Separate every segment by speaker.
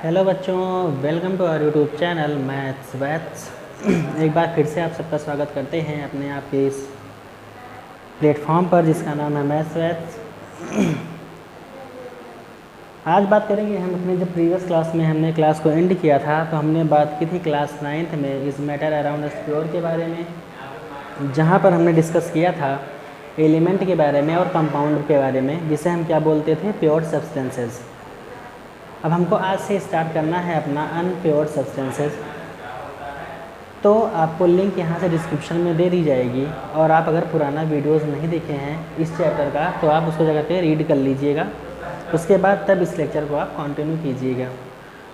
Speaker 1: Hello बच्चों, welcome to our YouTube channel maths waths. एक बार फिर से आप सबका स्वागत करते हैं अपने आपके इस प्लेटफॉर्म पर जिसका नाम है मैथ्स वैथ्स। आज बात करेंगे हम अपने जब प्रीवियस क्लास में हमने क्लास को एंड किया था तो हमने बात की थी क्लास 9th में इस मैटर अराउंड स्प्योर के बारे में, जहाँ पर हमने डिस्कस किया था एलिमेंट के बारे में और कंपाउंड के बारे में, जिसे हम क्या बोलते थे, प्योर सब्सटेंसेस। अब हमको आज से स्टार्ट करना है अपना अनप्योर सब्सटेंसेस। तो आपको लिंक यहाँ से डिस्क्रिप्शन में दे दी जाएगी, और आप अगर पुराना वीडियोस नहीं देखे हैं इस चैप्टर का तो आप उसको जगह पे रीड कर लीजिएगा, उसके बाद तब इस लेक्चर को आप कंटिन्यू कीजिएगा।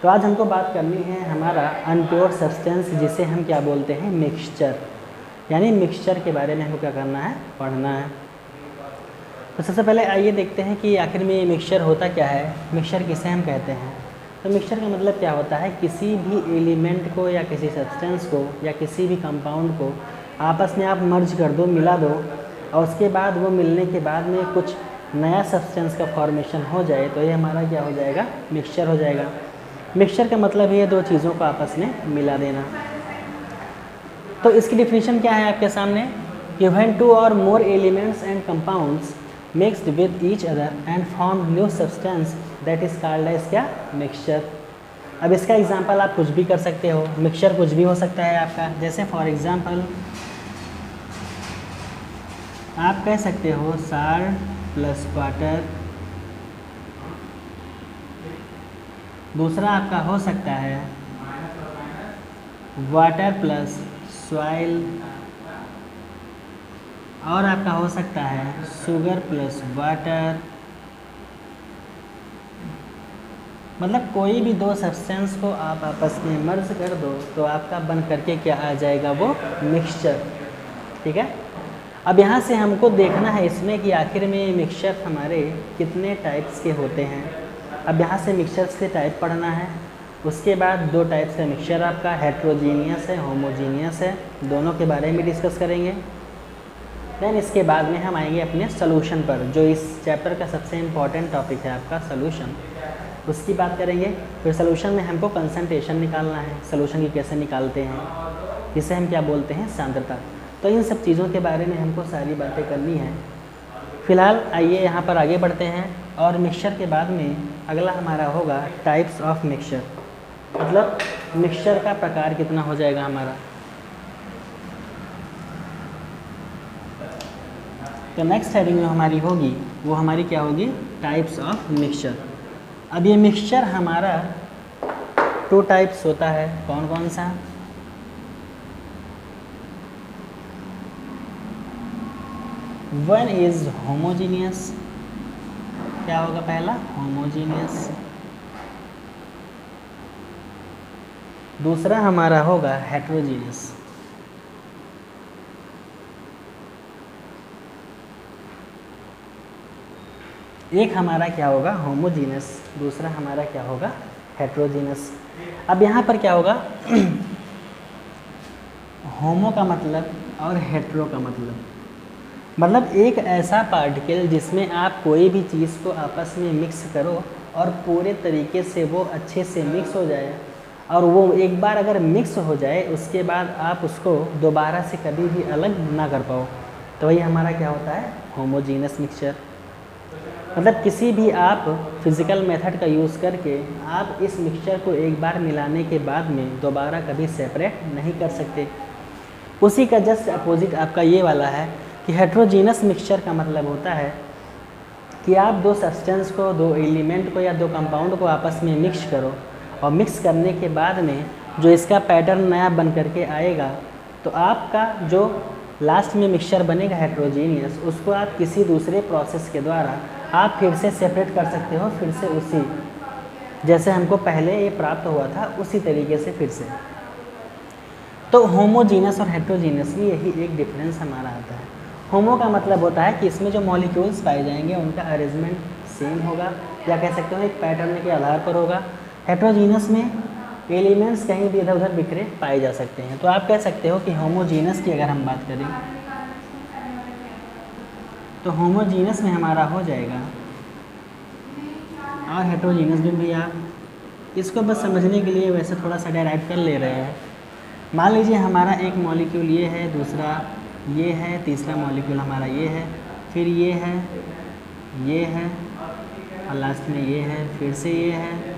Speaker 1: तो आज हमको बात करनी है हमारा अनप्योर सब्सटेंस, जिसे हम क्या बोलते हैं, मिक्सचर। यानी मिक्सचर के बारे में हमको क्या करना है, पढ़ना है। तो सबसे पहले आइए देखते हैं कि आखिर में ये मिक्सचर होता क्या है, मिक्सचर किसे हम कहते हैं। तो मिक्सचर का मतलब क्या होता है, किसी भी एलिमेंट को या किसी सब्सटेंस को या किसी भी कंपाउंड को आपस में आप मर्ज कर दो, मिला दो, और उसके बाद वो मिलने के बाद में कुछ नया सब्सटेंस का फॉर्मेशन हो जाए तो ये हमारा क्या हो जाएगा, मिक्सचर हो जाएगा। मिक्सचर का मतलब ये दो चीज़ों को आपस में मिला देना। तो इसकी डिफिनीशन क्या है आपके सामने, कि when two or more elements and compounds mixed with each other and form new substance that is called as क्या, मिक्सचर। अब इसका एग्जांपल आप कुछ भी कर सकते हो, मिक्सचर कुछ भी हो सकता है आपका। जैसे फॉर एग्जांपल आप कह सकते हो साल्ट प्लस वाटर। दूसरा आपका हो सकता है वाटर प्लस सॉइल, और आपका हो सकता है शुगर प्लस वाटर। मतलब कोई भी दो सब्सटेंस को आप आपस में मर्ज कर दो तो आपका बन करके क्या आ जाएगा, वो मिक्सचर। ठीक है। अब यहाँ से हमको देखना है इसमें कि आखिर में मिक्सचर हमारे कितने टाइप्स के होते हैं। अब यहाँ से मिक्सचर्स के टाइप पढ़ना है। उसके बाद दो टाइप्स का मिक्सचर आपका हेट्रोजीनियस है, होमोजीनियस है, दोनों के बारे में डिस्कस करेंगे। देन इसके बाद में हम आएंगे अपने सोल्यूशन पर, जो इस चैप्टर का सबसे इम्पॉर्टेंट टॉपिक है आपका सोल्यूशन, उसकी बात करेंगे। फिर सोल्यूशन में हमको कंसंट्रेशन निकालना है, सोल्यूशन की कैसे निकालते हैं, जिसे हम क्या बोलते हैं, सांद्रता। तो इन सब चीज़ों के बारे में हमको सारी बातें करनी है। फिलहाल आइए यहाँ पर आगे बढ़ते हैं, और मिक्सचर के बाद में अगला हमारा होगा टाइप्स ऑफ मिक्सचर। मतलब मिक्सचर का प्रकार कितना हो जाएगा हमारा। तो नेक्स्ट हेडिंग जो हमारी होगी वो हमारी क्या होगी, टाइप्स ऑफ मिक्सचर। अब ये मिक्सचर हमारा टू टाइप्स होता है, कौन कौन सा, वन इज होमोजीनियस। क्या होगा पहला, होमोजीनियस। दूसरा हमारा होगा हेट्रोजीनियस। एक हमारा क्या होगा, होमोजीनस, दूसरा हमारा क्या होगा, हेट्रोजीनस। अब यहाँ पर क्या होगा, होमो का मतलब और हेट्रो का मतलब एक ऐसा पार्टिकल जिसमें आप कोई भी चीज़ को आपस में मिक्स करो और पूरे तरीके से वो अच्छे से मिक्स हो जाए, और वो एक बार अगर मिक्स हो जाए उसके बाद आप उसको दोबारा से कभी भी अलग ना कर पाओ, तो वही हमारा क्या होता है, होमोजीनस मिक्सचर। मतलब किसी भी आप फिज़िकल मेथड का यूज़ करके आप इस मिक्सचर को एक बार मिलाने के बाद में दोबारा कभी सेपरेट नहीं कर सकते। उसी का जस्ट अपोजिट आपका ये वाला है कि हेट्रोजीनस मिक्सचर का मतलब होता है कि आप दो सब्सटेंस को, दो एलिमेंट को या दो कंपाउंड को आपस में मिक्स करो, और मिक्स करने के बाद में जो इसका पैटर्न नया बन करके आएगा, तो आपका जो लास्ट में मिक्सचर बनेगा हेट्रोजीनियस, उसको आप किसी दूसरे प्रोसेस के द्वारा आप फिर से सेपरेट कर सकते हो, फिर से उसी जैसे हमको पहले ये प्राप्त हुआ था उसी तरीके से फिर से। तो होमोजीनस और हेट्रोजीनस में यही एक डिफरेंस हमारा आता है। होमो का मतलब होता है कि इसमें जो मॉलिक्यूल्स पाए जाएंगे उनका अरेंजमेंट सेम होगा, या कह सकते हो एक पैटर्न के आधार पर होगा। हेट्रोजीनस में एलिमेंट्स कहीं भी इधर उधर बिखरे पाए जा सकते हैं। तो आप कह सकते हो कि होमोजीनस की अगर हम बात करें तो होमोजीनस में हमारा हो जाएगा, और हेट्रोजीनस में भी आप इसको बस समझने के लिए वैसे थोड़ा सा डेराइव कर ले रहे हैं। मान लीजिए हमारा एक मॉलिक्यूल ये है, दूसरा ये है, तीसरा मॉलिक्यूल हमारा ये है, फिर ये है, ये है और लास्ट में ये है, फिर से ये है।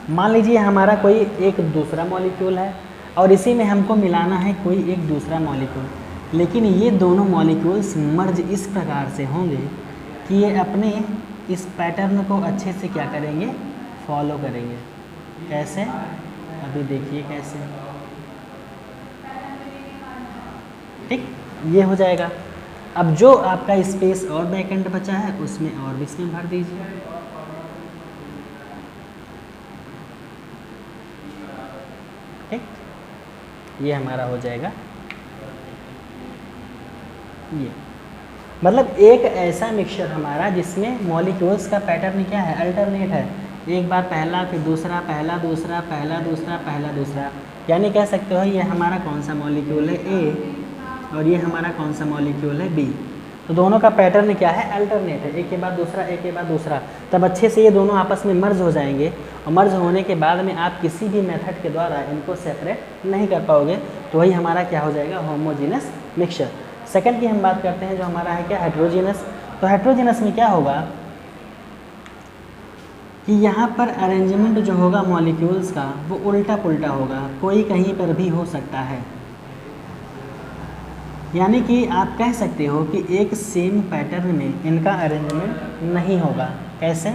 Speaker 1: मान लीजिए हमारा कोई एक दूसरा मॉलिक्यूल है और इसी में हमको मिलाना है कोई एक दूसरा मॉलिक्यूल, लेकिन ये दोनों मॉलिक्यूल्स मर्ज इस प्रकार से होंगे कि ये अपने इस पैटर्न को अच्छे से क्या करेंगे, फॉलो करेंगे। कैसे, अभी देखिए कैसे। ठीक, ये हो जाएगा। अब जो आपका स्पेस और बैकेंड बचा है उसमें और भी इसमें भर दीजिए। ठीक, ये हमारा हो जाएगा। ये मतलब एक ऐसा मिक्सचर हमारा जिसमें मॉलिक्यूल्स का पैटर्न क्या है, अल्टरनेट है। एक बार पहला, फिर दूसरा, पहला दूसरा, पहला दूसरा, पहला दूसरा। यानी कह सकते हो ये हमारा कौन सा मॉलिक्यूल है, ए, और ये हमारा कौन सा मॉलिक्यूल है, बी। तो दोनों का पैटर्न क्या है, अल्टरनेट है, एक के बाद दूसरा, एक के बाद दूसरा। तब अच्छे से ये दोनों आपस में मर्ज हो जाएंगे और मर्ज होने के बाद में आप किसी भी मेथड के द्वारा इनको सेपरेट नहीं कर पाओगे। तो वही हमारा क्या हो जाएगा, होमोजीनस मिक्सचर। सेकंड की हम बात करते हैं जो हमारा है क्या, हेट्रोजीनस। तो हेट्रोजीनस में क्या होगा कि यहाँ पर अरेंजमेंट जो होगा मॉलिक्यूल्स का वो उल्टा पुल्टा होगा, कोई कहीं पर भी हो सकता है। यानी कि आप कह सकते हो कि एक सेम पैटर्न में इनका अरेंजमेंट नहीं होगा। कैसे,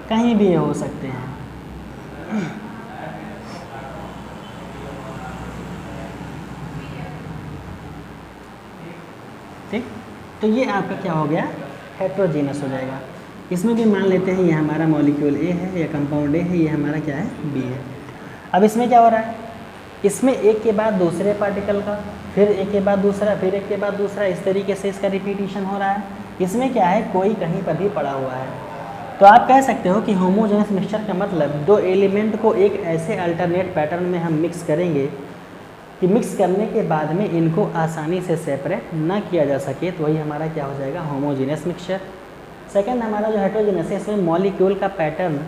Speaker 1: कहीं भी ये हो सकते हैं। ठीक, तो ये आपका क्या हो गया, हेट्रोजीनस हो जाएगा। इसमें भी मान लेते हैं ये हमारा मॉलिक्यूल ए है, या कंपाउंड ए है, ये हमारा क्या है, बी है। अब इसमें क्या हो रहा है, इसमें एक के बाद दूसरे पार्टिकल का, फिर एक के बाद दूसरा, फिर एक के बाद दूसरा, इस तरीके से इसका रिपीटिशन हो रहा है। इसमें क्या है, कोई कहीं पर भी पड़ा हुआ है। तो आप कह सकते हो कि होमोजेनस मिक्सचर का मतलब दो एलिमेंट को एक ऐसे अल्टरनेट पैटर्न में हम मिक्स करेंगे कि मिक्स करने के बाद में इनको आसानी से सेपरेट ना किया जा सके। तो वही हमारा क्या हो जाएगा, होमोजेनस मिक्सचर। सेकंड हमारा जो हेट्रोजेनस है, इसमें मॉलिक्यूल का पैटर्न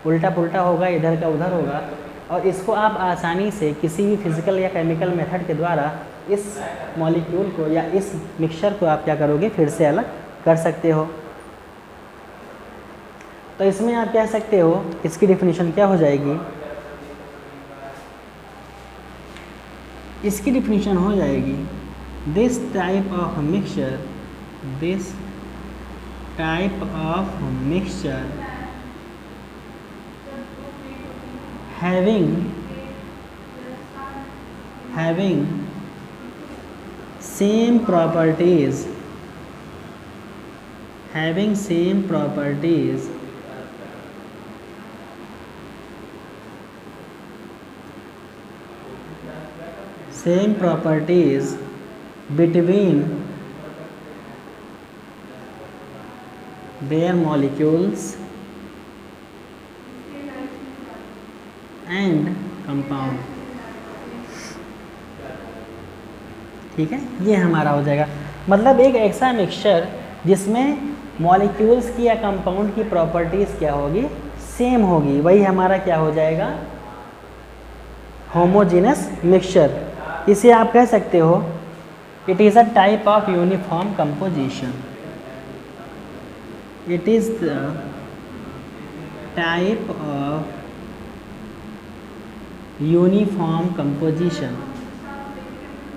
Speaker 1: उल्टा पुल्टा होगा, इधर का उधर होगा, और इसको आप आसानी से किसी भी फिजिकल या केमिकल मेथड के द्वारा इस मॉलिक्यूल को या इस मिक्सचर को आप क्या करोगे, फिर से अलग कर सकते हो। तो इसमें आप कह सकते हो, इसकी डिफिनीशन क्या हो जाएगी, इसकी डिफिनीशन हो जाएगी, this type of mixture, this type of mixture having same properties, between their molecules and compound। ठीक है, ये हमारा हो जाएगा। मतलब एक ऐसा मिक्सचर जिसमें मॉलिक्यूल्स की या कंपाउंड की प्रॉपर्टीज़ क्या होगी, सेम होगी, वही हमारा क्या हो जाएगा, होमोजेनस मिक्सचर। इसे आप कह सकते हो, it is a type of uniform composition, it is the type of uniform composition.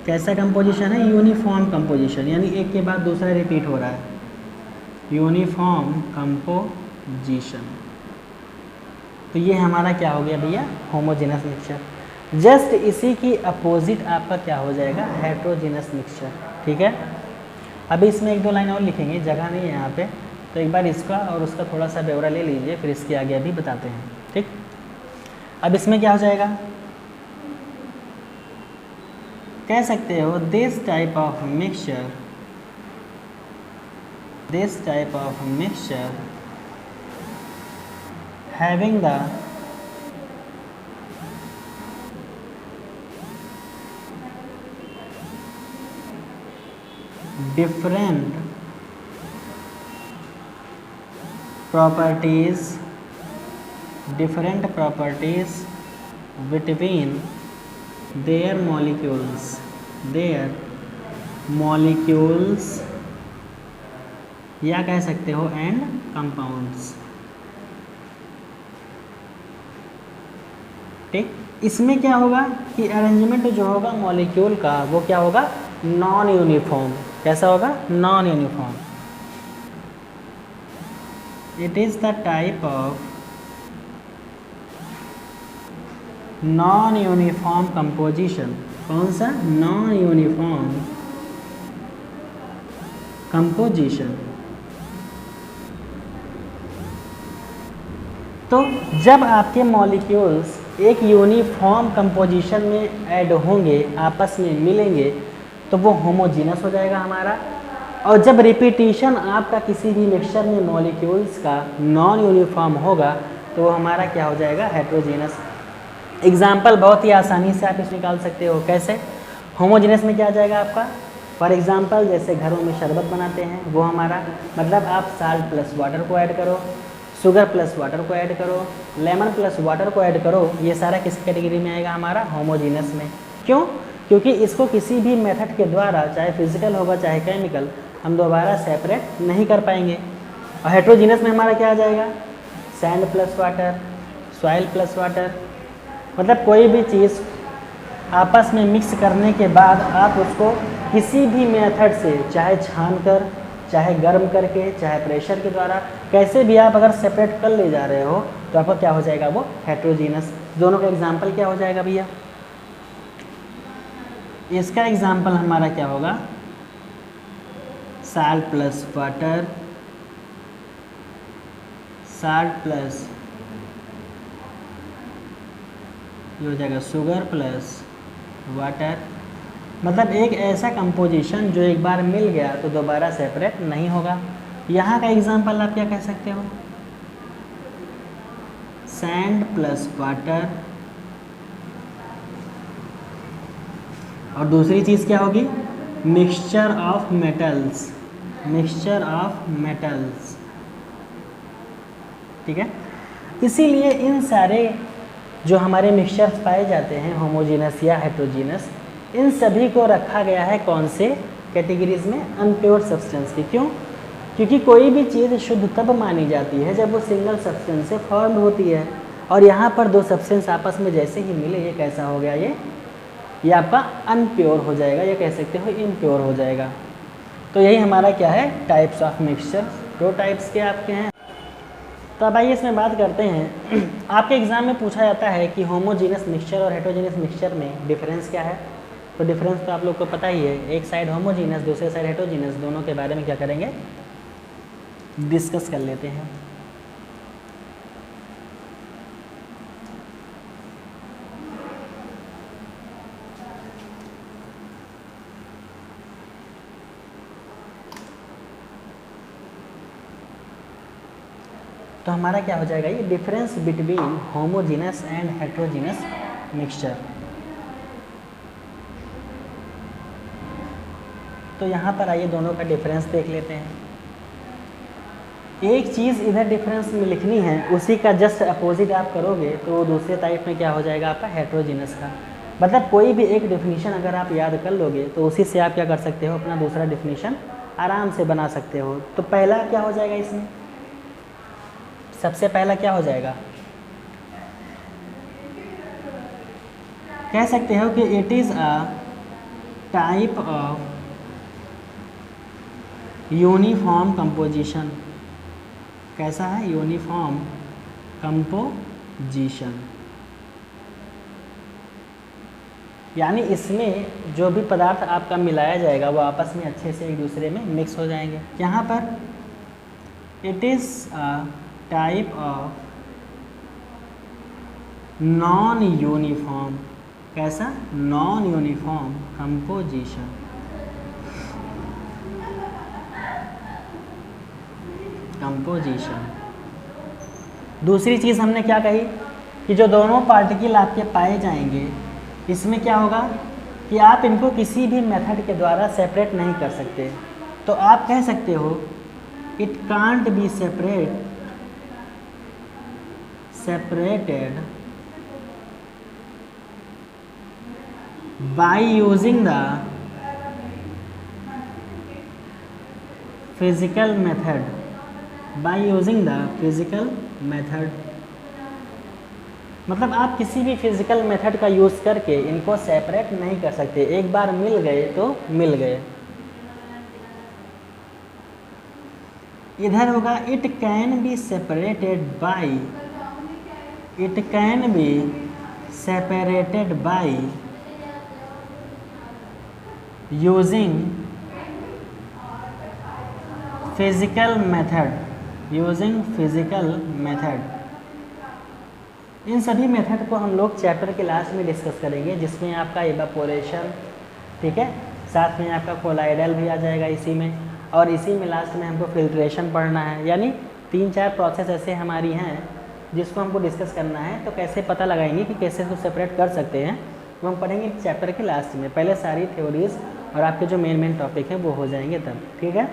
Speaker 1: कैसा कंपोजिशन है, यूनिफॉर्म कंपोजिशन, यानी एक के बाद दूसरा रिपीट हो रहा है, यूनिफॉर्म कंपोजिशन। तो ये हमारा क्या हो गया भैया, होमोजेनस मिक्सचर। जस्ट इसी की अपोजिट आपका क्या हो जाएगा, हेट्रोजेनस मिक्सचर। ठीक है, अभी इसमें एक दो लाइन और लिखेंगे, जगह नहीं है यहाँ पे, तो एक बार इसका और उसका थोड़ा सा ब्यौरा ले लीजिए, फिर इसके आगे अभी बताते हैं। ठीक, अब इसमें क्या हो जाएगा, कह सकते हो, this type of mixture having the different properties, different properties between their molecules या कह सकते हो एंड कंपाउंड्स। ठीक, इसमें क्या होगा कि अरेंजमेंट जो होगा मॉलिक्यूल का वो क्या होगा, नॉन यूनिफॉर्म। कैसा होगा, non uniform. It is the type of non uniform composition. कौन सा, नॉन यूनिफॉर्म कंपोजिशन। तो जब आपके मॉलिक्यूल्स एक यूनिफॉर्म कंपोजिशन में ऐड होंगे, आपस में मिलेंगे, तो वो होमोजीनस हो जाएगा हमारा। और जब रिपीटिशन आपका किसी भी मिक्सचर में मॉलिक्यूल्स का नॉन यूनिफॉर्म होगा तो वो हमारा क्या हो जाएगा, हेट्रोजीनस। एग्जाम्पल बहुत ही आसानी से आप इसे निकाल सकते हो। कैसे, होमोजीनस में क्या आ जाएगा आपका, फॉर एग्जाम्पल जैसे घरों में शरबत बनाते हैं, वो हमारा मतलब आप साल्ट प्लस वाटर को ऐड करो, शुगर प्लस वाटर को ऐड करो, लेमन प्लस वाटर को ऐड करो, ये सारा किस कैटेगरी में आएगा, हमारा होमोजीनस में। क्यों, क्योंकि इसको किसी भी मेथड के द्वारा, चाहे फिजिकल होगा चाहे केमिकल, हम दोबारा सेपरेट नहीं कर पाएंगे। और हेट्रोजीनस में हमारा क्या आ जाएगा, sand plus water, soil plus water, मतलब कोई भी चीज़ आपस में मिक्स करने के बाद आप उसको किसी भी मेथड से, चाहे छान कर, चाहे गर्म करके, चाहे प्रेशर के द्वारा, कैसे भी आप अगर सेपरेट कर ले जा रहे हो तो आपका क्या हो जाएगा, वो हेट्रोजीनस। दोनों का एग्जाम्पल क्या हो जाएगा भैया, इसका एग्जाम्पल हमारा क्या होगा, salt plus water, salt plus ये हो जाएगा शुगर प्लस वाटर। मतलब एक ऐसा कंपोजिशन जो एक बार मिल गया तो दोबारा सेपरेट नहीं होगा। यहाँ का एग्जांपल आप क्या कह सकते हो, सैंड प्लस वाटर, और दूसरी चीज़ क्या होगी, mixture of metals, mixture of metals. ठीक है, इसीलिए इन सारे जो हमारे मिक्सचर्स पाए जाते हैं होमोजीनस या हेट्रोजीनस, इन सभी को रखा गया है कौन से कैटेगरीज में, अनप्योर सब्सटेंस की। क्यों, क्योंकि कोई भी चीज़ शुद्ध तब मानी जाती है जब वो सिंगल सब्सटेंस से फॉर्म होती है। और यहाँ पर दो सब्सटेंस आपस में जैसे ही मिले, ये कैसा हो गया, ये आपका अनप्योर हो जाएगा, या कह सकते हो इम्प्योर हो जाएगा। तो यही हमारा क्या है, टाइप्स ऑफ मिक्सचर, दो टाइप्स के आपके हैं। तो अब आइए इसमें बात करते हैं। आपके एग्जाम में पूछा जाता है कि होमोजीनस मिक्सचर और हेट्रोजीनस मिक्सचर में डिफरेंस क्या है। तो डिफरेंस तो आप लोग को पता ही है, एक साइड होमोजीनस, दूसरे साइड हेट्रोजीनस, दोनों के बारे में क्या करेंगे, डिस्कस कर लेते हैं। तो हमारा क्या हो जाएगा, ये difference between homogeneous and heterogeneous mixture. तो यहाँ पर आइए दोनों का डिफरेंस देख लेते हैं। एक चीज़ इधर डिफरेंस में लिखनी है, उसी का जस्ट अपोजिट आप करोगे तो वो दूसरे टाइप में क्या हो जाएगा आपका, हेट्रोजीनस का। मतलब कोई भी एक डिफिनीशन अगर आप याद कर लोगे तो उसी से आप क्या कर सकते हो, अपना दूसरा डिफिनीशन आराम से बना सकते हो। तो पहला क्या हो जाएगा इसमें, सबसे पहला क्या हो जाएगा, कह सकते हो कि it is a type of uniform composition. कैसा है, यूनिफॉर्म कंपोजिशन, यानी इसमें जो भी पदार्थ आपका मिलाया जाएगा वो आपस में अच्छे से एक दूसरे में मिक्स हो जाएंगे। यहाँ पर it is a type of non uniform, कैसा, नॉन यूनिफॉर्म कंपोजिशन। कंपोजिशन। दूसरी चीज़ हमने क्या कही कि जो दोनों पार्टिकल आपके पाए जाएंगे, इसमें क्या होगा कि आप इनको किसी भी मेथड के द्वारा सेपरेट नहीं कर सकते। तो आप कह सकते हो it can't be separate separated by using the physical method, by using the physical method। मतलब आप किसी भी फिजिकल मेथड का यूज़ करके इनको सेपरेट नहीं कर सकते, एक बार मिल गए तो मिल गए। इधर होगा it can be separated by, it can be separated by using physical method, using physical method. इन सभी मेथड को हम लोग चैप्टर के लास्ट में डिस्कस करेंगे, जिसमें आपका इवापोरेशन, ठीक है, साथ में आपका कोलाइडल भी आ जाएगा इसी में, और इसी में लास्ट में हमको फिल्ट्रेशन पढ़ना है। यानी 3-4 प्रोसेस ऐसे हमारी हैं जिसको हमको डिस्कस करना है। तो कैसे पता लगाएंगे कि कैसे इसको सेपरेट कर सकते हैं, वो हम पढ़ेंगे चैप्टर के लास्ट में। पहले सारी थ्योरीज और आपके जो मेन टॉपिक हैं वो हो जाएंगे तब, ठीक है।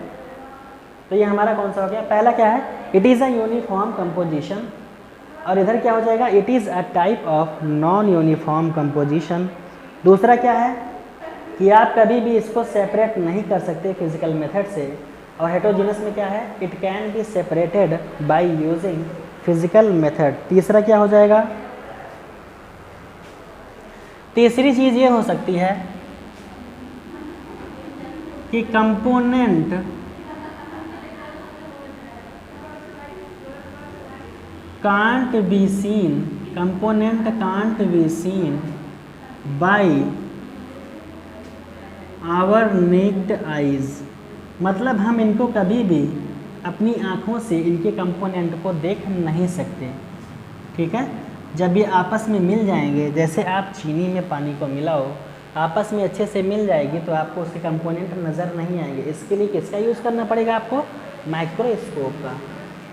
Speaker 1: तो ये हमारा कौन सा हो गया? पहला क्या है? It is a uniform composition, और इधर क्या हो जाएगा? It is a type of non uniform composition. दूसरा क्या है कि आप कभी भी इसको सेपरेट नहीं कर सकते फिजिकल मेथड से। और हेटेरोजेनस में क्या है? It can be separated by using physical method. तीसरा क्या हो जाएगा? तीसरी चीज़ ये हो सकती है कि component can't be seen, component can't be seen by our naked eyes। मतलब हम इनको कभी भी अपनी आँखों से इनके कंपोनेंट को देख नहीं सकते, ठीक है। जब ये आपस में मिल जाएंगे, जैसे आप चीनी में पानी को मिलाओ, आपस में अच्छे से मिल जाएगी तो आपको उसके कंपोनेंट नज़र नहीं आएंगे। इसके लिए किसका यूज़ करना पड़ेगा आपको? माइक्रोस्कोप का।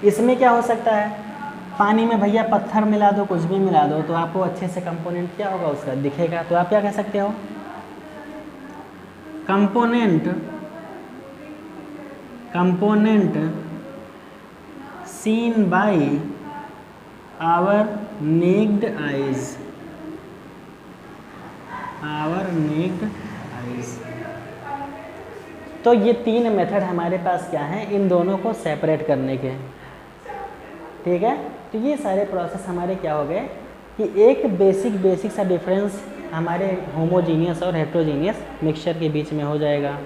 Speaker 1: इसमें क्या हो सकता है? पानी में भैया पत्थर मिला दो, कुछ भी मिला दो, तो आपको अच्छे से कंपोनेंट क्या होगा उसका दिखेगा। तो आप क्या कह सकते हो? Component seen by our naked eyes, our naked eyes. तो ये 3 मेथड हमारे पास क्या हैं, इन दोनों को सेपरेट करने के, ठीक है। तो ये सारे प्रोसेस हमारे क्या हो गए कि एक बेसिक सा डिफरेंस हमारे होमोजीनियस और हेट्रोजीनियस मिक्सचर के बीच में हो जाएगा,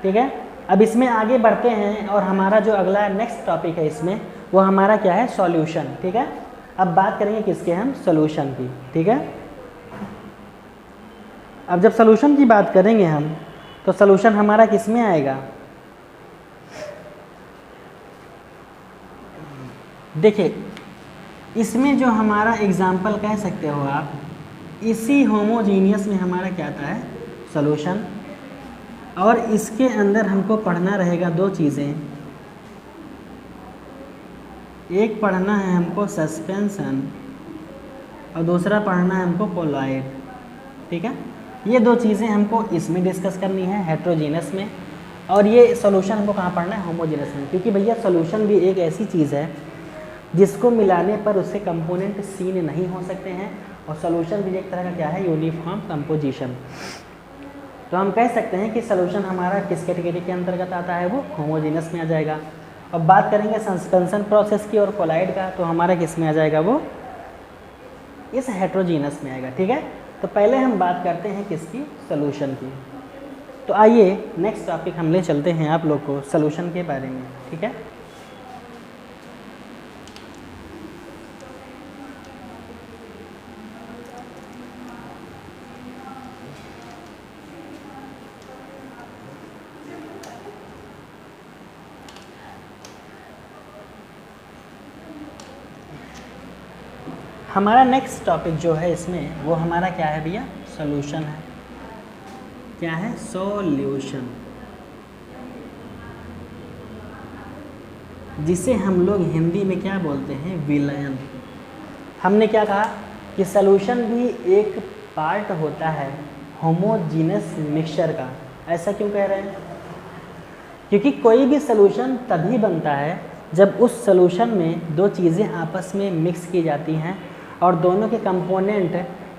Speaker 1: ठीक है। अब इसमें आगे बढ़ते हैं और हमारा जो अगला नेक्स्ट टॉपिक है इसमें वो हमारा क्या है? सॉल्यूशन, ठीक है। अब बात करेंगे किसके? हम सॉल्यूशन की, ठीक है। अब जब सॉल्यूशन की बात करेंगे हम, तो सॉल्यूशन हमारा किस में आएगा? देखिए, इसमें जो हमारा एग्जाम्पल कह सकते हो आप, इसी होमोजीनियस में हमारा क्या आता है? सॉल्यूशन। और इसके अंदर हमको पढ़ना रहेगा 2 चीज़ें, एक पढ़ना है हमको सस्पेंशन और दूसरा पढ़ना है हमको कोलॉइड, ठीक है। ये 2 चीज़ें हमको इसमें डिस्कस करनी है हेट्रोजीनस में, और ये सॉल्यूशन हमको कहाँ पढ़ना है? होमोजीनस में। क्योंकि भैया सॉल्यूशन भी एक ऐसी चीज़ है जिसको मिलाने पर उसके कंपोनेंट सीन नहीं हो सकते हैं, और सॉल्यूशन भी एक तरह का क्या है? Uniform composition. तो हम कह सकते हैं कि सॉल्यूशन हमारा किस कैटेगरी के अंतर्गत आता है? वो होमोजीनस में आ जाएगा। अब बात करेंगे सस्पेंशन प्रोसेस की और कोलाइड का, तो हमारा किस में आ जाएगा? वो इस हेट्रोजीनस में आएगा, ठीक है। तो पहले हम बात करते हैं किसकी? सॉल्यूशन की। तो आइए नेक्स्ट टॉपिक हम ले चलते हैं आप लोग को सॉल्यूशन के बारे में, ठीक है। हमारा नेक्स्ट टॉपिक जो है इसमें वो हमारा क्या है भैया? सॉल्यूशन है। क्या है? सॉल्यूशन, जिसे हम लोग हिंदी में क्या बोलते हैं? विलयन। हमने क्या कहा कि सॉल्यूशन भी एक पार्ट होता है होमोजीनस मिक्सचर का। ऐसा क्यों कह रहे हैं? क्योंकि कोई भी सॉल्यूशन तभी बनता है जब उस सॉल्यूशन में दो चीज़ें आपस में मिक्स की जाती हैं और दोनों के कंपोनेंट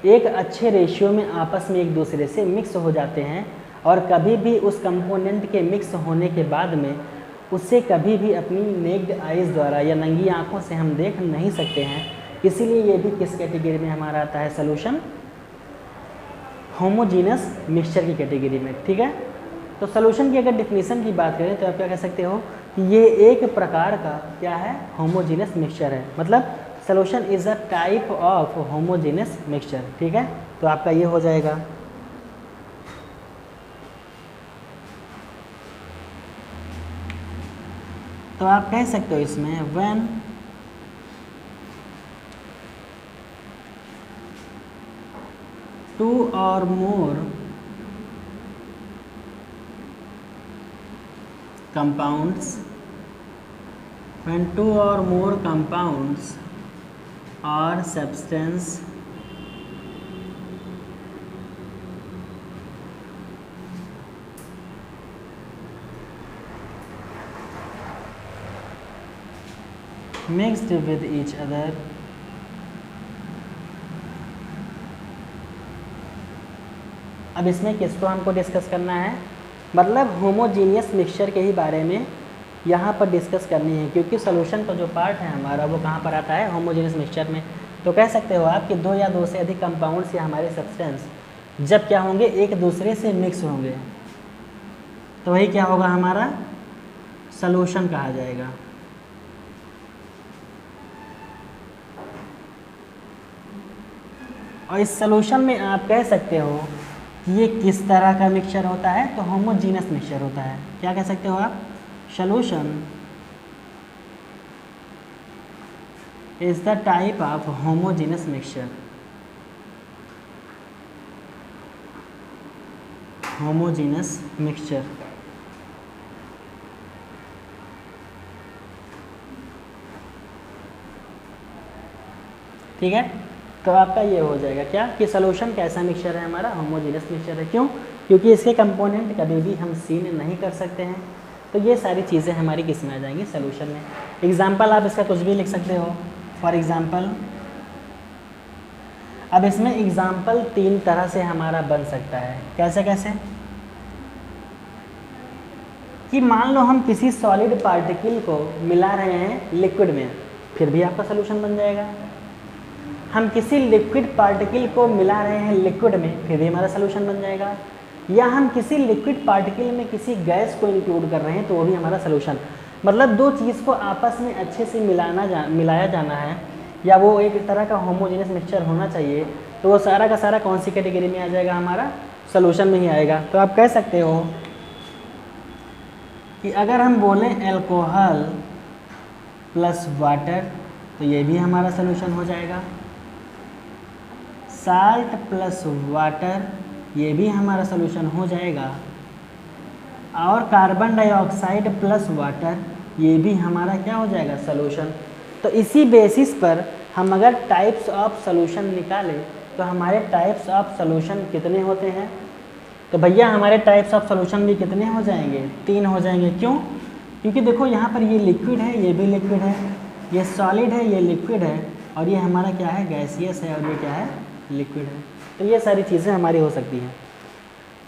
Speaker 1: एक अच्छे रेशियो में आपस में एक दूसरे से मिक्स हो जाते हैं और कभी भी उस कंपोनेंट के मिक्स होने के बाद में उसे कभी भी अपनी नेक्ड आइज़ द्वारा या नंगी आँखों से हम देख नहीं सकते हैं, इसीलिए ये भी किस कैटेगरी में हमारा आता है सॉल्यूशन, होमोजीनस मिक्सचर की कैटेगरी में। ठीक है, तो सॉल्यूशन की अगर डिफिनीशन की बात करें तो आप क्या कह सकते हो कि ये एक प्रकार का क्या है, होमोजीनस मिक्सचर है, मतलब solution is a type of homogeneous mixture. ठीक है, तो आपका ये हो जाएगा। तो आप कह सकते हो इसमें when two or more compounds, when two or more compounds or substance mixed with each other अब इसमें किसको हमको डिस्कस करना है, मतलब होमोजीनियस मिक्सचर के ही बारे में यहाँ पर डिस्कस करनी है, क्योंकि सॉल्यूशन का जो पार्ट है हमारा वो कहाँ पर आता है, होमोजीनियस मिक्सचर में। तो कह सकते हो आप कि दो या दो से अधिक कंपाउंड्स या हमारे सब्सटेंस जब क्या होंगे, एक दूसरे से मिक्स होंगे, तो वही क्या होगा, हमारा सॉल्यूशन कहा जाएगा। और इस सॉल्यूशन में आप कह सकते हो ये किस तरह का मिक्सचर होता है, तो होमोजीनस मिक्सचर होता है। क्या कह सकते हो आप, solution is the type of homogeneous mixture, homogeneous mixture. ठीक है, तो आपका ये हो जाएगा क्या कि सॉल्यूशन कैसा मिक्सचर है, हमारा होमोजीनस मिक्सचर है। क्यों, क्योंकि इसके कंपोनेंट कभी भी हम सीन नहीं कर सकते हैं। तो ये सारी चीज़ें हमारी किस में आ जाएंगी, सॉल्यूशन में। एग्जांपल आप इसका कुछ भी लिख सकते हो, फॉर एग्जांपल अब इसमें एग्जांपल तीन तरह से हमारा बन सकता है। कैसे कैसे कि मान लो हम किसी सॉलिड पार्टिकल को मिला रहे हैं लिक्विड में, फिर भी आपका सॉल्यूशन बन जाएगा। हम किसी लिक्विड पार्टिकल को मिला रहे हैं लिक्विड में, फिर भी हमारा सॉल्यूशन बन जाएगा। या हम किसी लिक्विड पार्टिकल में किसी गैस को इंक्लूड कर रहे हैं तो वो भी हमारा सॉल्यूशन। मतलब दो चीज़ को आपस में अच्छे से मिलाया जाना है, या वो एक तरह का होमोजेनियस मिक्सचर होना चाहिए, तो वो सारा का सारा कौन सी कैटेगरी में आ जाएगा, हमारा सॉल्यूशन में ही आएगा। तो आप कह सकते हो कि अगर हम बोलें एल्कोहल प्लस वाटर तो ये भी हमारा सॉल्यूशन हो जाएगा। साल्ट प्लस वाटर ये भी हमारा सॉल्यूशन हो जाएगा। और कार्बन डाइऑक्साइड प्लस वाटर ये भी हमारा क्या हो जाएगा, सॉल्यूशन। तो इसी बेसिस पर हम अगर टाइप्स ऑफ सॉल्यूशन निकालें तो हमारे टाइप्स ऑफ सॉल्यूशन कितने होते हैं, तो भैया हमारे टाइप्स ऑफ सॉल्यूशन भी कितने हो जाएंगे, तीन हो जाएंगे। क्यों, क्योंकि देखो यहाँ पर ये लिक्विड है, ये भी लिक्विड है, ये सॉलिड है, ये लिक्विड है, और ये हमारा क्या है, गैसियस है, और ये क्या है, लिक्विड है। तो ये सारी चीज़ें हमारी हो सकती हैं।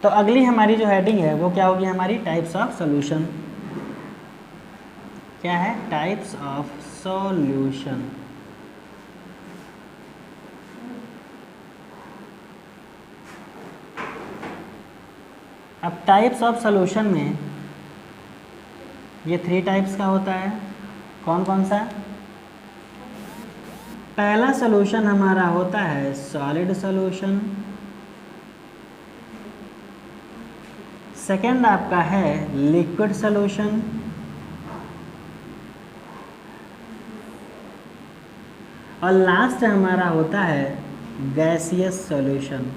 Speaker 1: तो अगली हमारी जो हेडिंग है वो क्या होगी, हमारी टाइप्स ऑफ सॉल्यूशन। क्या है, टाइप्स ऑफ सॉल्यूशन। अब टाइप्स ऑफ सॉल्यूशन में ये 3 टाइप्स का होता है। कौन कौन सा, पहला सॉल्यूशन हमारा होता है सॉलिड सॉल्यूशन, सेकंड आपका है लिक्विड सॉल्यूशन, और लास्ट हमारा होता है गैसियस सॉल्यूशन।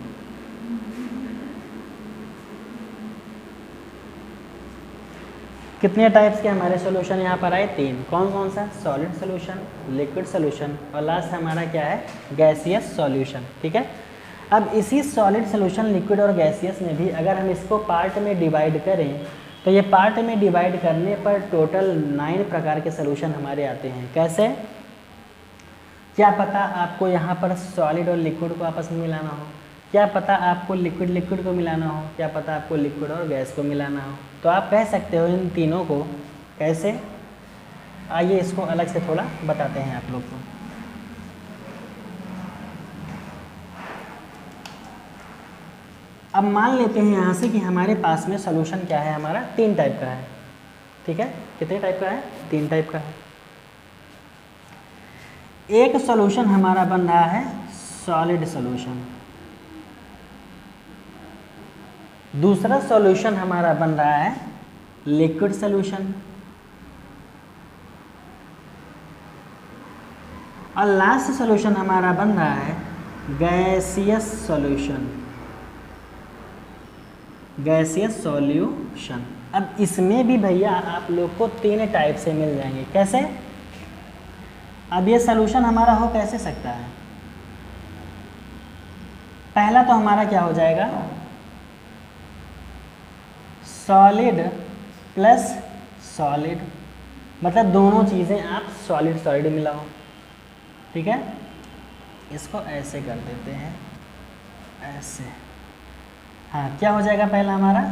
Speaker 1: कितने टाइप्स के हमारे सॉल्यूशन यहाँ पर आए, 3। कौन कौन सा, सॉलिड सॉल्यूशन, लिक्विड सॉल्यूशन, और लास्ट हमारा क्या है, गैसियस सॉल्यूशन। ठीक है, अब इसी सॉलिड सॉल्यूशन, लिक्विड और गैसियस में भी अगर हम इसको पार्ट में डिवाइड करें तो ये पार्ट में डिवाइड करने पर टोटल 9 प्रकार के सॉल्यूशन हमारे आते हैं। कैसे? क्या पता आपको यहाँ पर सॉलिड और लिक्विड को आपस में मिलाना हो, क्या पता आपको लिक्विड लिक्विड को मिलाना हो, क्या पता आपको लिक्विड और गैस को मिलाना हो, तो आप कह सकते हो इन तीनों को। कैसे? आइए इसको अलग से थोड़ा बताते हैं आप लोग को। अब मान लेते हैं यहाँ से कि हमारे पास में सॉल्यूशन क्या है, हमारा 3 टाइप का है। ठीक है, कितने टाइप का है? 3 टाइप का है। एक सॉल्यूशन हमारा बन रहा है सॉलिड सॉल्यूशन, दूसरा सॉल्यूशन हमारा बन रहा है लिक्विड सॉल्यूशन, और लास्ट सॉल्यूशन हमारा बन रहा है गैसियस सॉल्यूशन, गैसियस सॉल्यूशन। अब इसमें भी भैया आप लोग को 3 टाइप से मिल जाएंगे। कैसे? अब ये सॉल्यूशन हमारा हो कैसे सकता है? पहला तो हमारा क्या हो जाएगा, सॉलिड प्लस सॉलिड, मतलब दोनों चीज़ें आप सॉलिड सॉलिड मिलाओ। ठीक है, इसको ऐसे कर देते हैं, ऐसे। हाँ, क्या हो जाएगा पहला हमारा,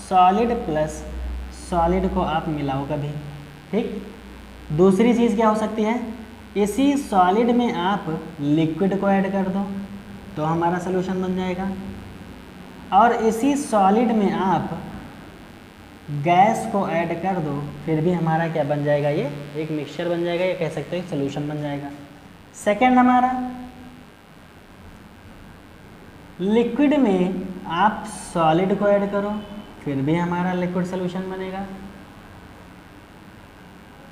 Speaker 1: सॉलिड प्लस सॉलिड को आप मिलाओ कभी। ठीक, दूसरी चीज़ क्या हो सकती है, इसी सॉलिड में आप लिक्विड को ऐड कर दो तो हमारा सॉल्यूशन बन जाएगा, और इसी सॉलिड में आप गैस को ऐड कर दो फिर भी हमारा क्या बन जाएगा, ये एक मिक्सचर बन जाएगा, या कह सकते हो सॉल्यूशन बन जाएगा। सेकंड हमारा, लिक्विड में आप सॉलिड को ऐड करो फिर भी हमारा लिक्विड सॉल्यूशन बनेगा,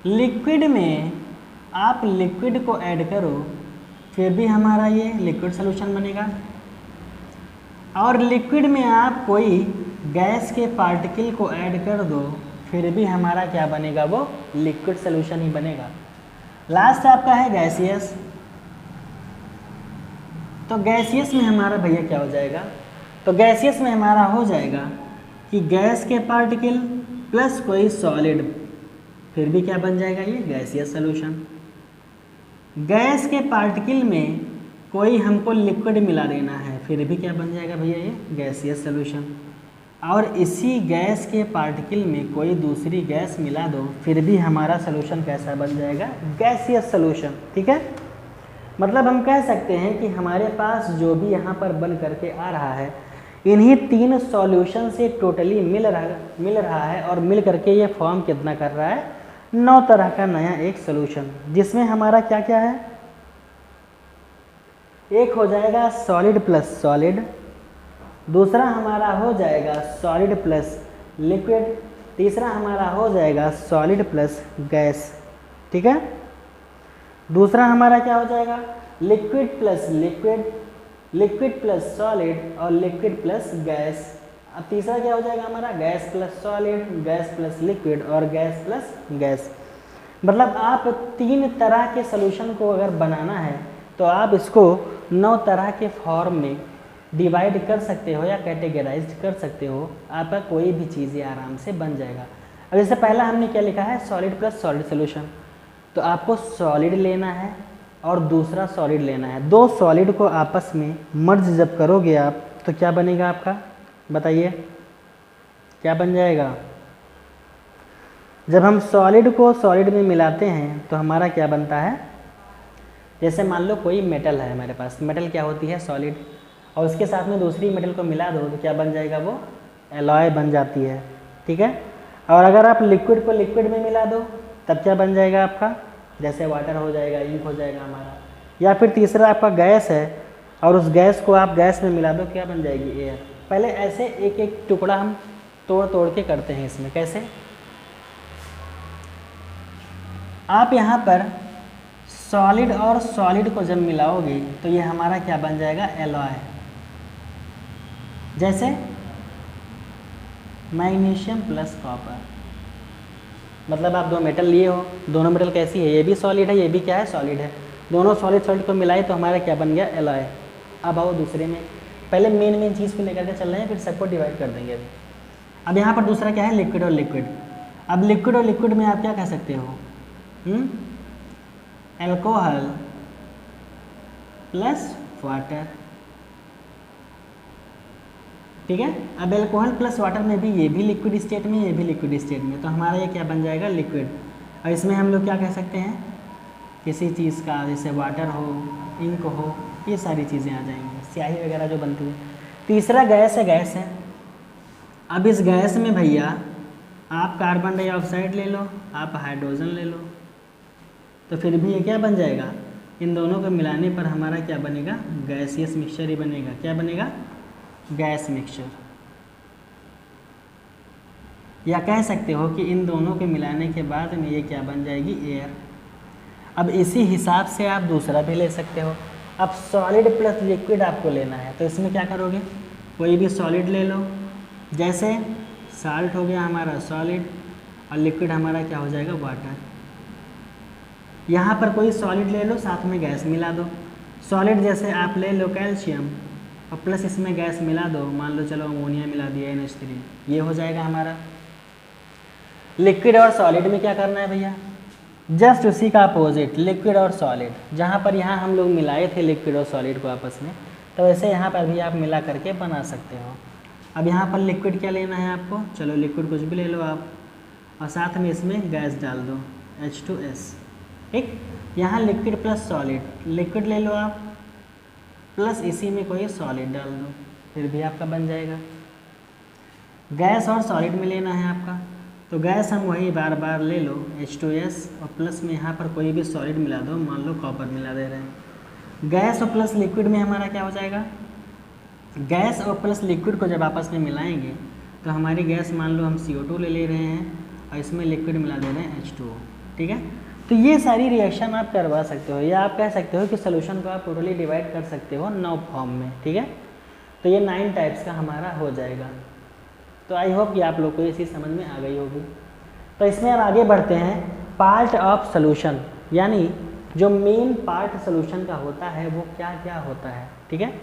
Speaker 1: लिक्विड में आप लिक्विड को ऐड करो फिर भी हमारा ये लिक्विड सॉल्यूशन बनेगा, और लिक्विड में आप कोई गैस के पार्टिकल को ऐड कर दो फिर भी हमारा क्या बनेगा, वो लिक्विड सॉल्यूशन ही बनेगा। लास्ट आपका है गैसियस। तो गैसियस में हमारा भैया क्या हो जाएगा, तो गैसियस में हमारा हो जाएगा कि गैस के पार्टिकल प्लस कोई सॉलिड फिर भी क्या बन जाएगा, ये गैसियस सॉल्यूशन। गैस के पार्टिकल में कोई हमको लिक्विड मिला देना है फिर भी क्या बन जाएगा भैया, ये गैसियस सॉल्यूशन। और इसी गैस के पार्टिकल में कोई दूसरी गैस मिला दो फिर भी हमारा सॉल्यूशन कैसा बन जाएगा, गैसियस सॉल्यूशन। ठीक है, मतलब हम कह सकते हैं कि हमारे पास जो भी यहाँ पर बन करके आ रहा है इन्हीं 3 सॉल्यूशन से टोटली मिल रहा है, और मिल करके ये फॉर्म कितना कर रहा है, 9 तरह का नया एक सॉल्यूशन, जिसमें हमारा क्या क्या है, एक हो जाएगा सॉलिड प्लस सॉलिड, दूसरा हमारा हो जाएगा सॉलिड प्लस लिक्विड, तीसरा हमारा हो जाएगा सॉलिड प्लस गैस। ठीक है, दूसरा हमारा क्या हो जाएगा, liquid plus liquid, liquid plus solid, और लिक्विड प्लस गैस। अब तीसरा क्या हो जाएगा हमारा, gas plus solid, gas plus liquid, और गैस प्लस गैस। मतलब आप 3 तरह के सॉल्यूशन को अगर बनाना है तो आप इसको 9 तरह के फॉर्म में डिवाइड कर सकते हो या कैटेगराइज कर सकते हो, आपका कोई भी चीज़ आराम से बन जाएगा। अब जैसे पहला हमने क्या लिखा है, सॉलिड प्लस सॉलिड सॉल्यूशन, तो आपको सॉलिड लेना है और दूसरा सॉलिड लेना है, 2 सॉलिड को आपस में मर्ज जब करोगे आप तो क्या बनेगा आपका, बताइए क्या बन जाएगा। जब हम सॉलिड को सॉलिड में मिलाते हैं तो हमारा क्या बनता है, जैसे मान लो कोई मेटल है हमारे पास, मेटल क्या होती है, सॉलिड, और उसके साथ में दूसरी मेटल को मिला दो तो क्या बन जाएगा, वो एलॉय बन जाती है। ठीक है, और अगर आप लिक्विड को लिक्विड में मिला दो तब क्या बन जाएगा आपका, जैसे वाटर हो जाएगा, इंक हो जाएगा हमारा। या फिर तीसरा आपका गैस है और उस गैस को आप गैस में मिला दो, क्या बन जाएगी, एयर। पहले ऐसे एक एक टुकड़ा हम तोड़ तोड़ के करते हैं इसमें। कैसे, आप यहाँ पर सॉलिड और सॉलिड को जब मिलाओगे तो ये हमारा क्या बन जाएगा, एलॉय। जैसे मैग्नीशियम प्लस कॉपर, मतलब आप 2 मेटल लिए हो, दोनों मेटल कैसी है, ये भी सॉलिड है, ये भी क्या है, सॉलिड है, दोनों सॉलिड सॉलिड को मिलाए तो हमारा क्या बन गया, एलॉय। अब आओ दूसरे में, पहले मेन चीज़ को लेकर के चल रहे हैं फिर सबको डिवाइड कर देंगे। अभी अब यहाँ पर दूसरा क्या है, लिक्विड और लिक्विड। अब लिक्विड और लिक्विड में आप क्या कह सकते हो, अल्कोहल प्लस वाटर, ठीक है। अब अल्कोहल प्लस वाटर में भी ये भी लिक्विड स्टेट में, ये भी लिक्विड स्टेट में, तो हमारा ये क्या बन जाएगा, लिक्विड। और इसमें हम लोग क्या कह सकते हैं, किसी चीज़ का, जैसे वाटर हो, इंक हो, ये सारी चीज़ें आ जाएंगी, स्याही वगैरह जो बनती है। तीसरा गैस है, गैस है। अब इस गैस में भैया आप कार्बन डाइऑक्साइड ले लो, आप हाइड्रोजन ले लो, तो फिर भी ये क्या बन जाएगा, इन दोनों को मिलाने पर हमारा क्या बनेगा, गैसियस मिक्सचर ही बनेगा। क्या बनेगा, गैस मिक्सचर। या कह सकते हो कि इन दोनों के मिलाने के बाद में ये क्या बन जाएगी, एयर। अब इसी हिसाब से आप दूसरा भी ले सकते हो। अब सॉलिड प्लस लिक्विड आपको लेना है, तो इसमें क्या करोगे, कोई भी सॉलिड ले लो, जैसे साल्ट हो गया हमारा सॉलिड, और लिक्विड हमारा क्या हो जाएगा, वाटर। यहाँ पर कोई सॉलिड ले लो, साथ में गैस मिला दो। सॉलिड जैसे आप ले लो कैल्शियम, और प्लस इसमें गैस मिला दो, मान लो चलो अमोनिया मिला दिया, NH3, ये हो जाएगा हमारा। लिक्विड और सॉलिड में क्या करना है भैया, जस्ट उसी का अपोजिट, लिक्विड और सॉलिड। जहाँ पर यहाँ हम लोग मिलाए थे लिक्विड और सॉलिड को आपस में, तो वैसे यहाँ पर भी आप मिला करके बना सकते हो। अब यहाँ पर लिक्विड क्या लेना है आपको, चलो लिक्विड कुछ भी ले लो आप, और साथ में इसमें गैस डाल दो, H2S, ठीक। यहाँ लिक्विड प्लस सॉलिड, लिक्विड ले लो आप, प्लस इसी में कोई सॉलिड डाल दो, फिर भी आपका बन जाएगा। गैस और सॉलिड में लेना है आपका, तो गैस हम वही बार बार ले लो, H2S, और प्लस में यहाँ पर कोई भी सॉलिड मिला दो, मान लो कॉपर मिला दे रहे हैं। गैस और प्लस लिक्विड में हमारा क्या हो जाएगा, गैस और प्लस लिक्विड को जब आपस में मिलाएंगे तो हमारी गैस मान लो हम CO2 ले रहे हैं, और इसमें लिक्विड मिला दे रहे हैं H2O, ठीक है। तो ये सारी रिएक्शन आप करवा सकते हो, या आप कह सकते हो कि सोल्यूशन को आप टोटली डिवाइड कर सकते हो 9 फॉर्म में, ठीक है। तो ये 9 टाइप्स का हमारा हो जाएगा। तो आई होप कि आप लोग को ये चीज़ समझ में आ गई होगी। तो इसमें अब आगे बढ़ते हैं, पार्ट ऑफ सोल्यूशन, यानी जो मेन पार्ट सोल्यूशन का होता है वो क्या क्या होता है, ठीक है।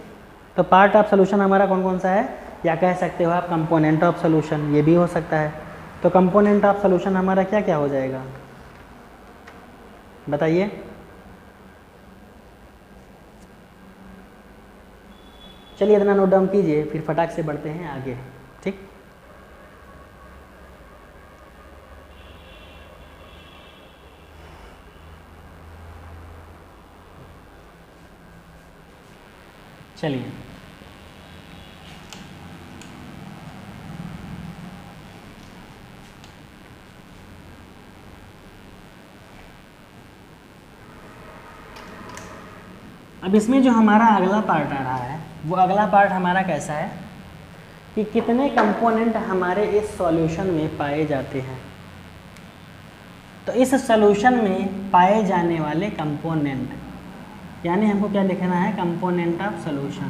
Speaker 1: तो पार्ट ऑफ सोल्यूशन हमारा कौन कौन सा है, या कह सकते हो आप कंपोनेंट ऑफ सोल्यूशन, ये भी हो सकता है। तो कंपोनेंट ऑफ सोल्यूशन हमारा क्या क्या हो जाएगा, बताइए। चलिए इतना नोट डाउन कीजिए, फिर फटाक से बढ़ते हैं आगे, ठीक। चलिए अब इसमें जो हमारा अगला पार्ट आ रहा है, वो अगला पार्ट हमारा कैसा है कि कितने कंपोनेंट हमारे इस सॉल्यूशन में पाए जाते हैं। तो इस सॉल्यूशन में पाए जाने वाले कंपोनेंट, यानी हमको क्या लिखना है, component of solution,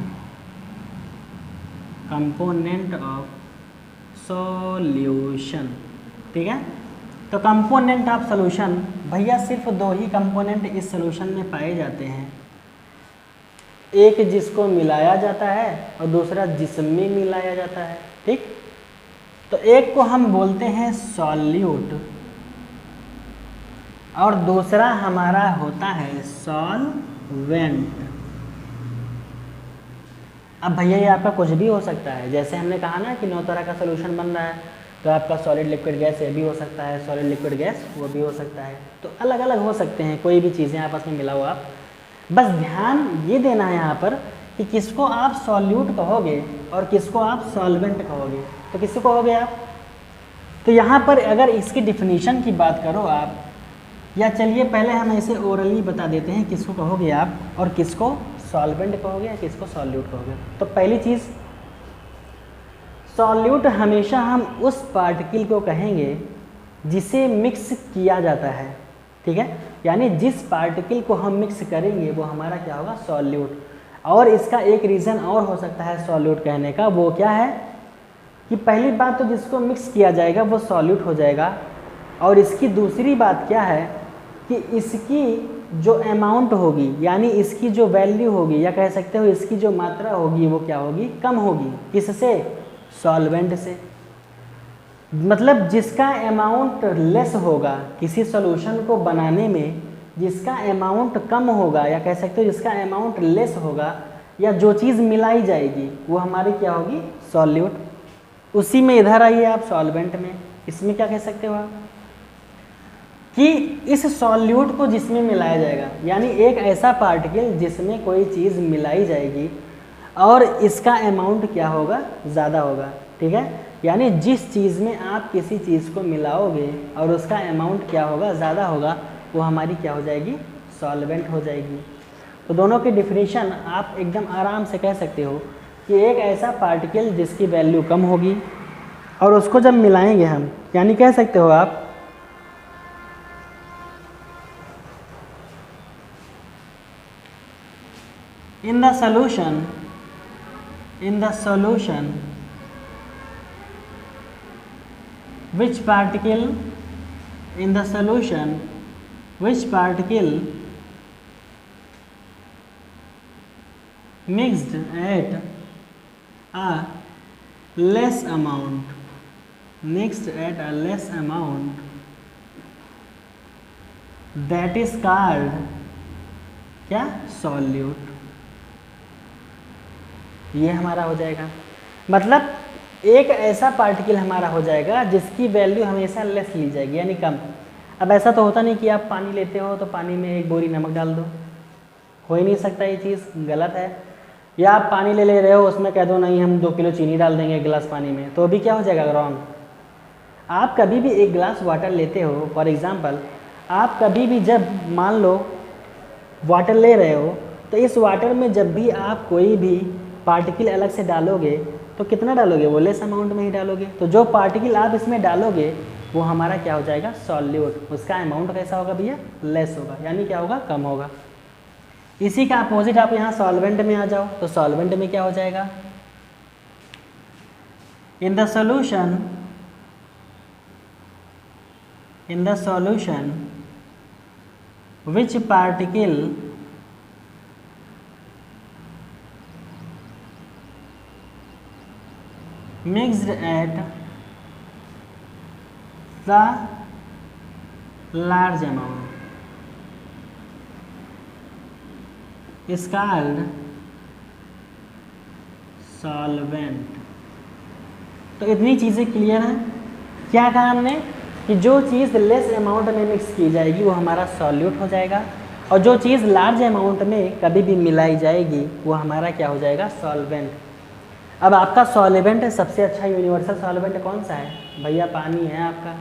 Speaker 1: component of solution, ठीक है। तो कंपोनेंट ऑफ सॉल्यूशन भैया सिर्फ 2 ही कंपोनेंट इस सॉल्यूशन में पाए जाते हैं, एक जिसको मिलाया जाता है और दूसरा जिसमें मिलाया जाता है, ठीक। तो एक को हम बोलते हैं सॉल्यूट और दूसरा हमारा होता है सॉल्वेंट। अब भैया ये आपका कुछ भी हो सकता है, जैसे हमने कहा ना कि 9 तरह का सोल्यूशन बन रहा है, तो आपका सॉलिड लिक्विड गैस ये भी हो सकता है, सॉलिड लिक्विड गैस वो भी हो सकता है। तो अलग अलग हो सकते हैं, कोई भी चीज़ें आपस में मिलाओ आप। बस ध्यान ये देना है यहाँ पर कि किसको आप सॉल्यूट कहोगे और किसको आप सॉल्वेंट कहोगे। तो किसको कहोगे आप, तो यहाँ पर अगर इसकी डिफिनीशन की बात करो आप, या चलिए पहले हम ऐसे ओरली बता देते हैं किसको कहोगे आप और किसको सॉल्वेंट कहोगे या किसको सॉल्यूट कहोगे। तो पहली चीज़, सॉल्यूट हमेशा हम उस पार्टिकल को कहेंगे जिसे मिक्स किया जाता है, ठीक है। यानी जिस पार्टिकल को हम मिक्स करेंगे वो हमारा क्या होगा, सॉल्यूट। और इसका एक रीज़न और हो सकता है सॉल्यूट कहने का, वो क्या है कि पहली बात तो जिसको मिक्स किया जाएगा वो सॉल्यूट हो जाएगा, और इसकी दूसरी बात क्या है कि इसकी जो अमाउंट होगी, यानी इसकी जो वैल्यू होगी, या कह सकते हो इसकी जो मात्रा होगी वो क्या होगी, कम होगी। किससे, सॉल्वेंट से। मतलब जिसका अमाउंट लेस होगा किसी सॉल्यूशन को बनाने में, जिसका अमाउंट कम होगा या कह सकते हो जिसका अमाउंट लेस होगा, या जो चीज़ मिलाई जाएगी वो हमारी क्या होगी, सॉल्यूट। उसी में इधर आइए आप सॉल्वेंट में, इसमें क्या कह सकते हो आप कि इस सॉल्यूट को जिसमें मिलाया जाएगा, यानी एक ऐसा पार्टिकल जिसमें कोई चीज़ मिलाई जाएगी और इसका अमाउंट क्या होगा, ज़्यादा होगा। ठीक है, यानी जिस चीज़ में आप किसी चीज़ को मिलाओगे और उसका अमाउंट क्या होगा, ज़्यादा होगा, वो हमारी क्या हो जाएगी, सॉल्वेंट हो जाएगी। तो दोनों की डिफिनीशन आप एकदम आराम से कह सकते हो कि एक ऐसा पार्टिकल जिसकी वैल्यू कम होगी और उसको जब मिलाएंगे हम, यानी कह सकते हो आप in the solution which particle mixed at a less amount that is called क्या, सॉल्यूट। ये हमारा हो जाएगा, मतलब एक ऐसा पार्टिकल हमारा हो जाएगा जिसकी वैल्यू हमेशा लेस ली जाएगी, यानी कम। अब ऐसा तो होता नहीं कि आप पानी लेते हो तो पानी में एक बोरी नमक डाल दो, हो ही नहीं सकता, ये चीज़ गलत है। या आप पानी ले रहे हो, उसमें कह दो नहीं हम 2 किलो चीनी डाल देंगे एक गिलास पानी में, तो भी क्या हो जाएगा, रॉन्ग। आप कभी भी एक गिलास वाटर लेते हो, फॉर एग्ज़ाम्पल आप कभी भी जब मान लो वाटर ले रहे हो, तो इस वाटर में जब भी आप कोई भी पार्टिकल अलग से डालोगे तो कितना डालोगे, वो लेस अमाउंट में ही डालोगे। तो जो पार्टिकल आप इसमें डालोगे वो हमारा क्या हो जाएगा, सॉल्यूट। उसका अमाउंट कैसा होगा भैया, लेस होगा, यानी क्या होगा, कम होगा। इसी का अपोजिट आप यहाँ सॉल्वेंट में आ जाओ, तो सॉल्वेंट में क्या हो जाएगा, in the solution which particle mixed at the large amount is called solvent। तो इतनी चीज़ें क्लियर हैं। क्या कहा हमने कि जो चीज़ लेस अमाउंट में मिक्स की जाएगी वो हमारा सॉल्यूट हो जाएगा, और जो चीज़ लार्ज अमाउंट में कभी भी मिलाई जाएगी वो हमारा क्या हो जाएगा, सॉल्वेंट। अब आपका सॉल्वेंट सबसे अच्छा यूनिवर्सल सॉल्वेंट कौन सा है भैया, पानी है आपका,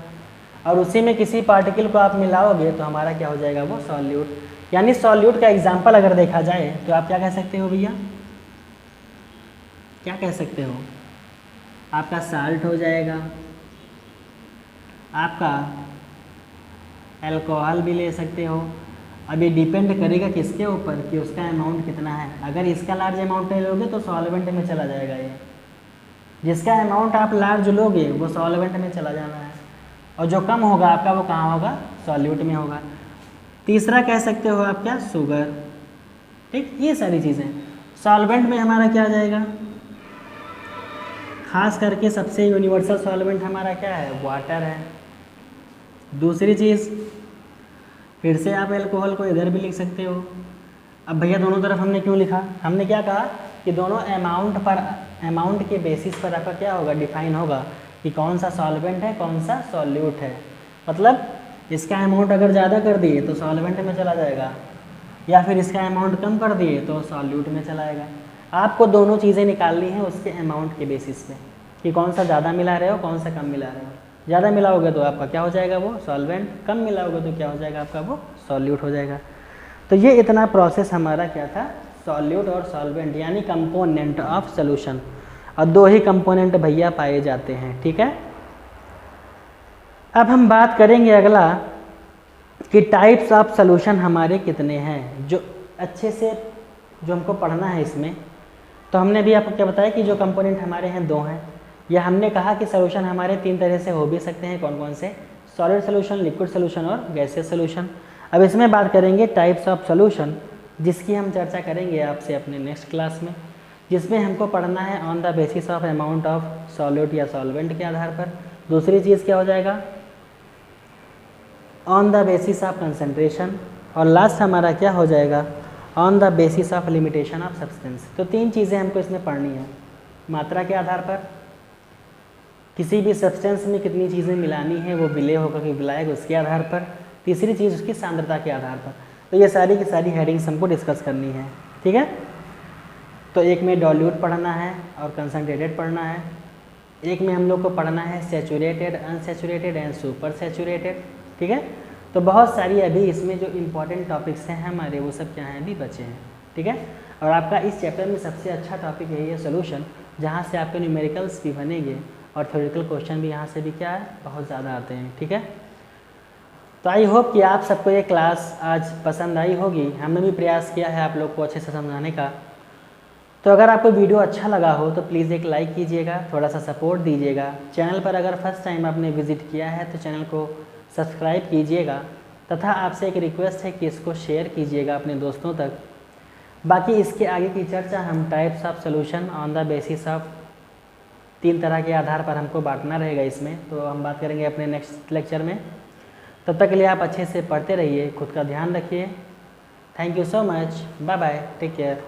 Speaker 1: और उसी में किसी पार्टिकल को आप मिलाओगे तो हमारा क्या हो जाएगा, वो सॉल्यूट। यानी सॉल्यूट का एग्जाम्पल अगर देखा जाए तो आप क्या कह सकते हो भैया, क्या कह सकते हो, आपका साल्ट हो जाएगा, आपका अल्कोहल भी ले सकते हो। अब ये डिपेंड करेगा किसके ऊपर कि उसका अमाउंट कितना है। अगर इसका लार्ज अमाउंट लोगे तो सॉल्वेंट में चला जाएगा ये, जिसका अमाउंट आप लार्ज लोगे वो सॉल्वेंट में चला जाना है, और जो कम होगा आपका वो कहाँ होगा, सॉल्यूट में होगा। तीसरा कह सकते हो आप क्या, शुगर। ठीक, ये सारी चीज़ें सॉल्वेंट में हमारा क्या आ जाएगा, खास करके सबसे यूनिवर्सल सॉल्वेंट हमारा क्या है, वाटर है। दूसरी चीज़ फिर से आप अल्कोहल को इधर भी लिख सकते हो। अब भैया दोनों तरफ हमने क्यों लिखा, हमने क्या कहा कि दोनों अमाउंट के बेसिस पर आपका क्या होगा, डिफाइन होगा कि कौन सा सॉल्वेंट है कौन सा सॉल्यूट है। मतलब इसका अमाउंट अगर ज़्यादा कर दिए तो सॉल्वेंट में चला जाएगा, या फिर इसका अमाउंट कम कर दिए तो सॉल्यूट में चला जाएगा। आपको दोनों चीज़ें निकालनी है उसके अमाउंट के बेसिस पे कि कौन सा ज़्यादा मिला रहे हो कौन सा कम मिला रहे हो। ज़्यादा मिलाओगे तो आपका क्या हो जाएगा, वो सॉल्वेंट, कम मिलाओगे तो क्या हो जाएगा आपका, वो सॉल्यूट हो जाएगा। तो ये इतना प्रोसेस हमारा क्या था, सॉल्यूट और सॉल्वेंट यानी कंपोनेंट ऑफ सोल्यूशन। और दो ही कंपोनेंट भैया पाए जाते हैं, ठीक है। अब हम बात करेंगे अगला कि टाइप्स ऑफ सोल्यूशन हमारे कितने हैं, जो अच्छे से जो हमको पढ़ना है इसमें। तो हमने भी आपको क्या बताया कि जो कंपोनेंट हमारे हैं दो हैं, या हमने कहा कि सोल्यूशन हमारे तीन तरह से हो भी सकते हैं। कौन कौन से, सॉलिड सोल्यूशन, लिक्विड सोल्यूशन और गैसियस सोल्यूशन। अब इसमें बात करेंगे टाइप्स ऑफ सोल्यूशन, जिसकी हम चर्चा करेंगे आपसे अपने नेक्स्ट क्लास में, जिसमें हमको पढ़ना है on the basis of amount of solute या सॉल्वेंट के आधार पर दूसरी चीज़ क्या हो जाएगा, on the basis of concentration, और लास्ट हमारा क्या हो जाएगा, on the basis of limitation of substance. तो 3 चीज़ें हमको इसमें पढ़नी है, मात्रा के आधार पर, किसी भी सब्सटेंस में कितनी चीज़ें मिलानी है वो विलय होकर के मिलाएगा उसके आधार पर, तीसरी चीज़ उसकी सांद्रता के आधार पर। तो ये सारी की सारी हेडिंग्स हमको डिस्कस करनी है, ठीक है। तो एक में डॉल्यूट पढ़ना है और कंसनट्रेटेड पढ़ना है, एक में हम लोग को पढ़ना है saturated, unsaturated and super saturated, ठीक है। तो बहुत सारी अभी इसमें जो इम्पोर्टेंट टॉपिक्स हैं हमारे वो सब क्या हैं अभी बचे हैं, ठीक है। और आपका इस चैप्टर में सबसे अच्छा टॉपिक यही है सोल्यूशन, जहाँ से आपके न्यूमेरिकल्स भी बनेंगे और थ्योरेटिकल क्वेश्चन भी यहाँ से भी क्या है बहुत ज़्यादा आते हैं, ठीक है। तो आई होप कि आप सबको ये क्लास आज पसंद आई होगी। हमने भी प्रयास किया है आप लोग को अच्छे से समझाने का। तो अगर आपको वीडियो अच्छा लगा हो तो प्लीज़ एक लाइक कीजिएगा, थोड़ा सा सपोर्ट दीजिएगा। चैनल पर अगर फर्स्ट टाइम आपने विज़िट किया है तो चैनल को सब्सक्राइब कीजिएगा, तथा आपसे एक रिक्वेस्ट है कि इसको शेयर कीजिएगा अपने दोस्तों तक। बाकी इसके आगे की चर्चा हम types of solution on the basis of 3 तरह के आधार पर हमको बांटना रहेगा इसमें, तो हम बात करेंगे अपने नेक्स्ट लेक्चर में। तब तक के लिए आप अच्छे से पढ़ते रहिए, खुद का ध्यान रखिए। Thank you so much, bye bye, take care.